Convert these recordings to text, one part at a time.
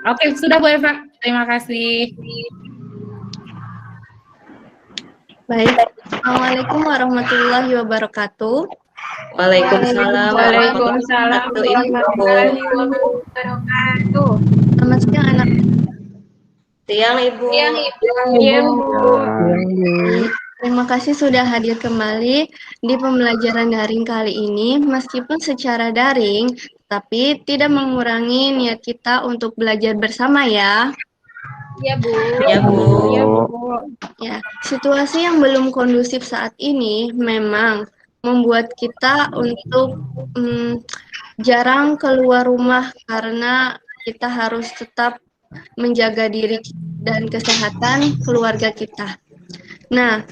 Oke, sudah Bu Eva. Terima kasih. Baik. Assalamualaikum warahmatullahi wabarakatuh. Waalaikumsalam Waalaikumsalam warahmatullahi wabarakatuh. Selamat siang anak. Siang Ibu. Iya, Bu. Terima kasih sudah hadir kembali di pembelajaran daring kali ini. Meskipun secara daring, tapi tidak mengurangi niat kita untuk belajar bersama ya. Iya, Bu. Ya Bu. Iya, Bu. Ya, situasi yang belum kondusif saat ini memang membuat kita untuk jarang keluar rumah karena kita harus tetap menjaga diri dan kesehatan keluarga kita. Nah,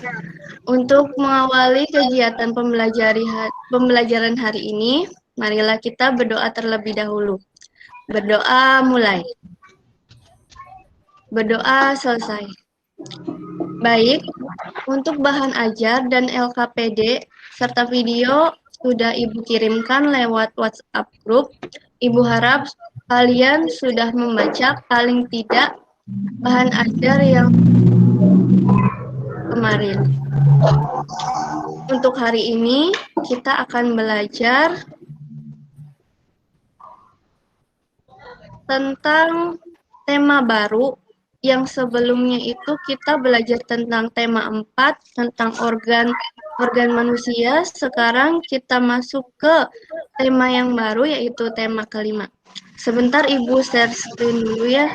untuk mengawali kegiatan pembelajaran hari ini, marilah kita berdoa terlebih dahulu. Berdoa mulai. Berdoa selesai. Baik, untuk bahan ajar dan LKPD serta video sudah Ibu kirimkan lewat WhatsApp group. Ibu harap kalian sudah membaca paling tidak bahan ajar yang kemarin. Untuk hari ini kita akan belajar tentang tema baru. Yang sebelumnya itu kita belajar tentang tema 4, tentang organ manusia. Sekarang kita masuk ke tema yang baru, yaitu tema kelima. Sebentar Ibu share screen dulu ya.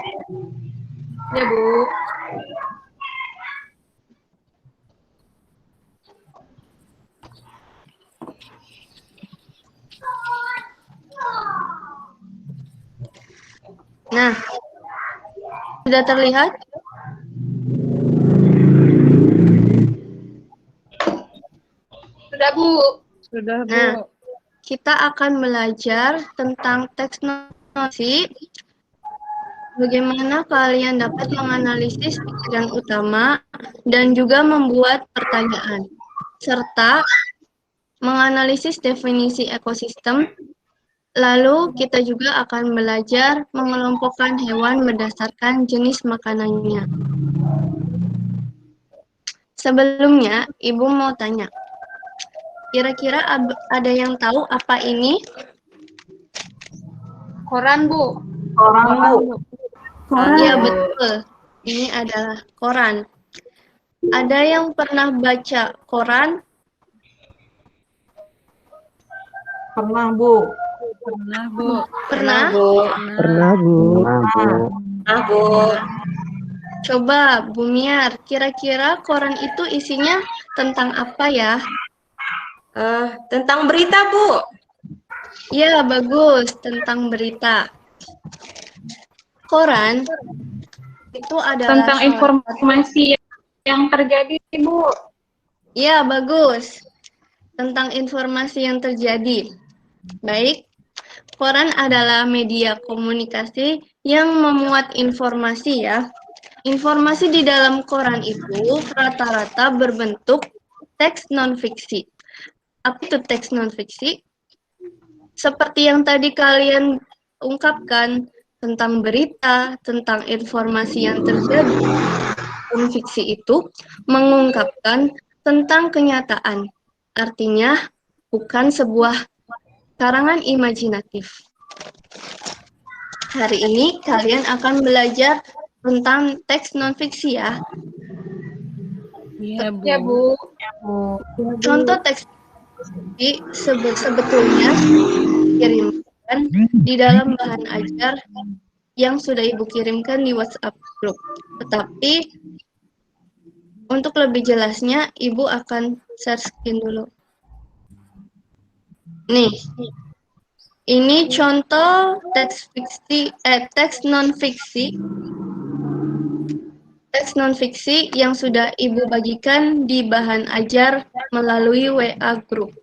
Ya, Bu. Nah, sudah terlihat? Sudah, Bu. Sudah, Bu. Nah, kita akan belajar tentang teknologi, bagaimana kalian dapat menganalisis pikiran utama dan juga membuat pertanyaan, serta menganalisis definisi ekosistem. Lalu kita juga akan belajar mengelompokkan hewan berdasarkan jenis makanannya. Sebelumnya, Ibu mau tanya, kira-kira ada yang tahu apa ini? Koran, Bu. Koran Bu. Iya, betul. Ini adalah koran. Ada yang pernah baca koran? Pernah Bu. Pernah, Bu. Pernah? Bu. Pernah, Bu. Pernah Bu. Coba, Bu Miar, kira-kira koran itu isinya tentang apa ya? Tentang berita Bu. Iya, bagus. Tentang berita. Koran itu adalah Tentang informasi yang terjadi, Bu. Iya, bagus. Tentang informasi yang terjadi. Baik. Koran adalah media komunikasi yang memuat informasi ya. Informasi di dalam koran itu rata-rata berbentuk teks non-fiksi. Apa itu teks non-fiksi? Seperti yang tadi kalian ungkapkan tentang berita, tentang informasi yang terjadi. Non-fiksi itu mengungkapkan tentang kenyataan. Artinya bukan sebuah karangan imajinatif. Hari ini kalian akan belajar tentang teks non-fiksi ya. Iya, Bu. Ya, Bu. Contoh teks sebetulnya dikirimkan di dalam bahan ajar yang sudah Ibu kirimkan di WhatsApp group. Tetapi untuk lebih jelasnya, Ibu akan share screen dulu. Nih, ini contoh teks non-fiksi. Teks non-fiksi yang sudah Ibu bagikan di bahan ajar melalui WA Group.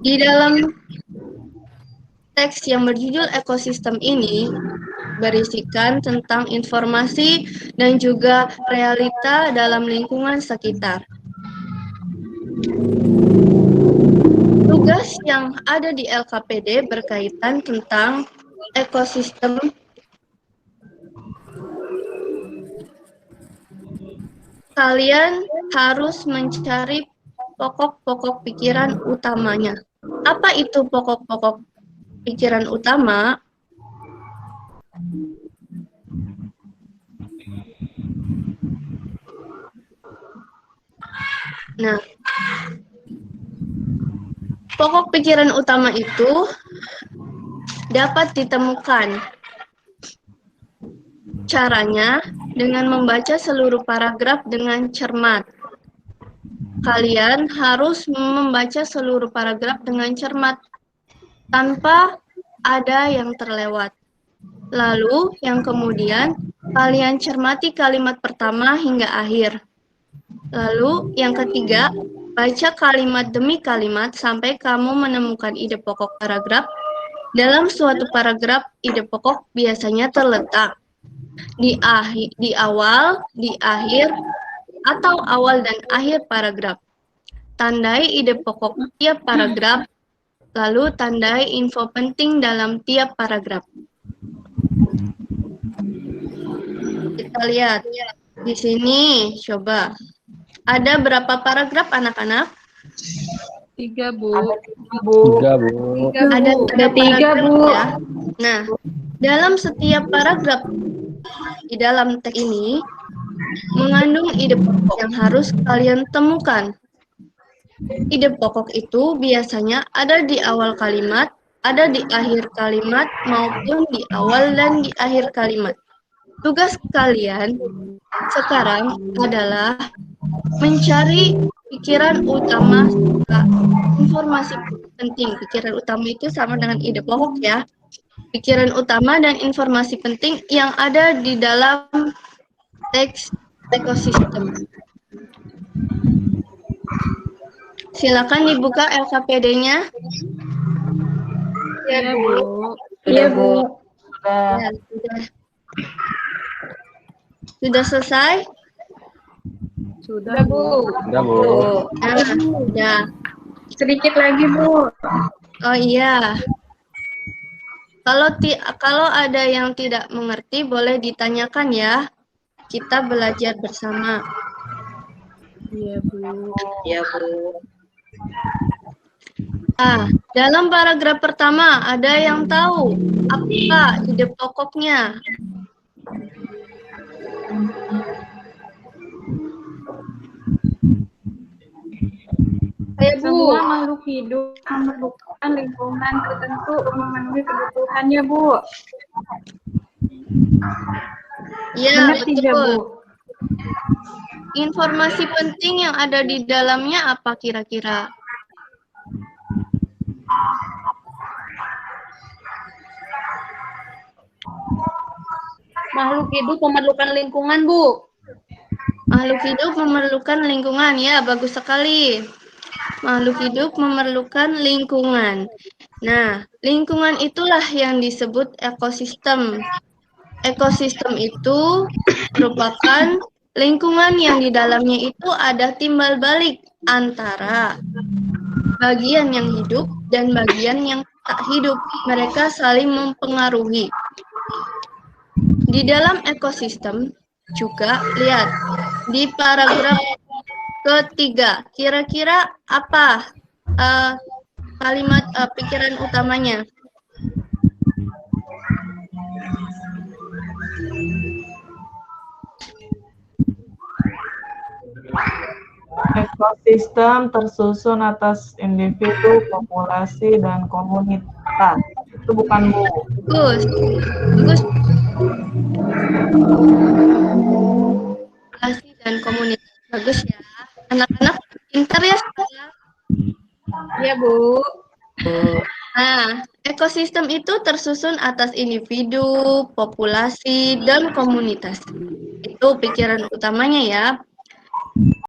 Di dalam teks yang berjudul ekosistem ini berisikan tentang informasi dan juga realita dalam lingkungan sekitar. Untuk tugas yang ada di LKPD berkaitan tentang ekosistem. Kalian harus mencari pokok-pokok pikiran utamanya. Apa itu pokok-pokok pikiran utama? Nah, pokok pikiran utama itu dapat ditemukan. Caranya dengan membaca seluruh paragraf dengan cermat. Kalian harus membaca seluruh paragraf dengan cermat tanpa ada yang terlewat. Lalu yang kemudian kalian cermati kalimat pertama hingga akhir. Lalu yang ketiga, baca kalimat demi kalimat sampai kamu menemukan ide pokok paragraf. Dalam suatu paragraf, ide pokok biasanya terletak di awal, di akhir, atau awal dan akhir paragraf. Tandai ide pokok tiap paragraf, lalu tandai info penting dalam tiap paragraf. Kita lihat di sini, coba. Ada berapa paragraf anak-anak? 3, Bu. Ada 3, Bu. 3, Bu. Ada 3, paragraf Bu. ya. Nah, dalam setiap paragraf di dalam teks ini mengandung ide pokok yang harus kalian temukan. Ide pokok itu biasanya ada di awal kalimat, ada di akhir kalimat, maupun di awal dan di akhir kalimat. Tugas kalian sekarang adalah mencari pikiran utama serta informasi penting. Pikiran utama itu sama dengan ide pokok ya. Pikiran utama dan informasi penting yang ada di dalam teks ekosistem. Silakan dibuka LKPD-nya. Ya, Bu. Sudah, Bu. Ya, sudah selesai? Sudah, Bu. Udah, Bu. Nah, sudah. Sedikit lagi, Bu. Oh iya. Kalau ada yang tidak mengerti boleh ditanyakan ya. Kita belajar bersama. Iya, Bu. Ya, Bu. Dalam paragraf pertama ada yang tahu apa ide pokoknya? Semua makhluk hidup memerlukan lingkungan tertentu untuk memenuhi kebutuhannya, Bu. Ya, Benar tidak, betul. Bu? Informasi penting yang ada di dalamnya apa kira-kira? Makhluk hidup memerlukan lingkungan, Bu. Makhluk hidup memerlukan lingkungan, ya bagus sekali. Makhluk hidup memerlukan lingkungan. Nah, lingkungan itulah yang disebut ekosistem. Ekosistem itu merupakan lingkungan yang di dalamnya itu ada timbal balik antara bagian yang hidup dan bagian yang tak hidup. Mereka saling mempengaruhi. Di dalam ekosistem juga, lihat, di paragraf ketiga, kira-kira apa kalimat pikiran utamanya? Ekosistem tersusun atas individu, populasi, dan komunitas. Itu bukan, Bu. Bagus, bagus. Populasi dan komunitas, bagus ya. Anak-anak pintar ya sekarang. Iya, Bu. Nah, ekosistem itu tersusun atas individu, populasi, dan komunitas. Itu pikiran utamanya ya.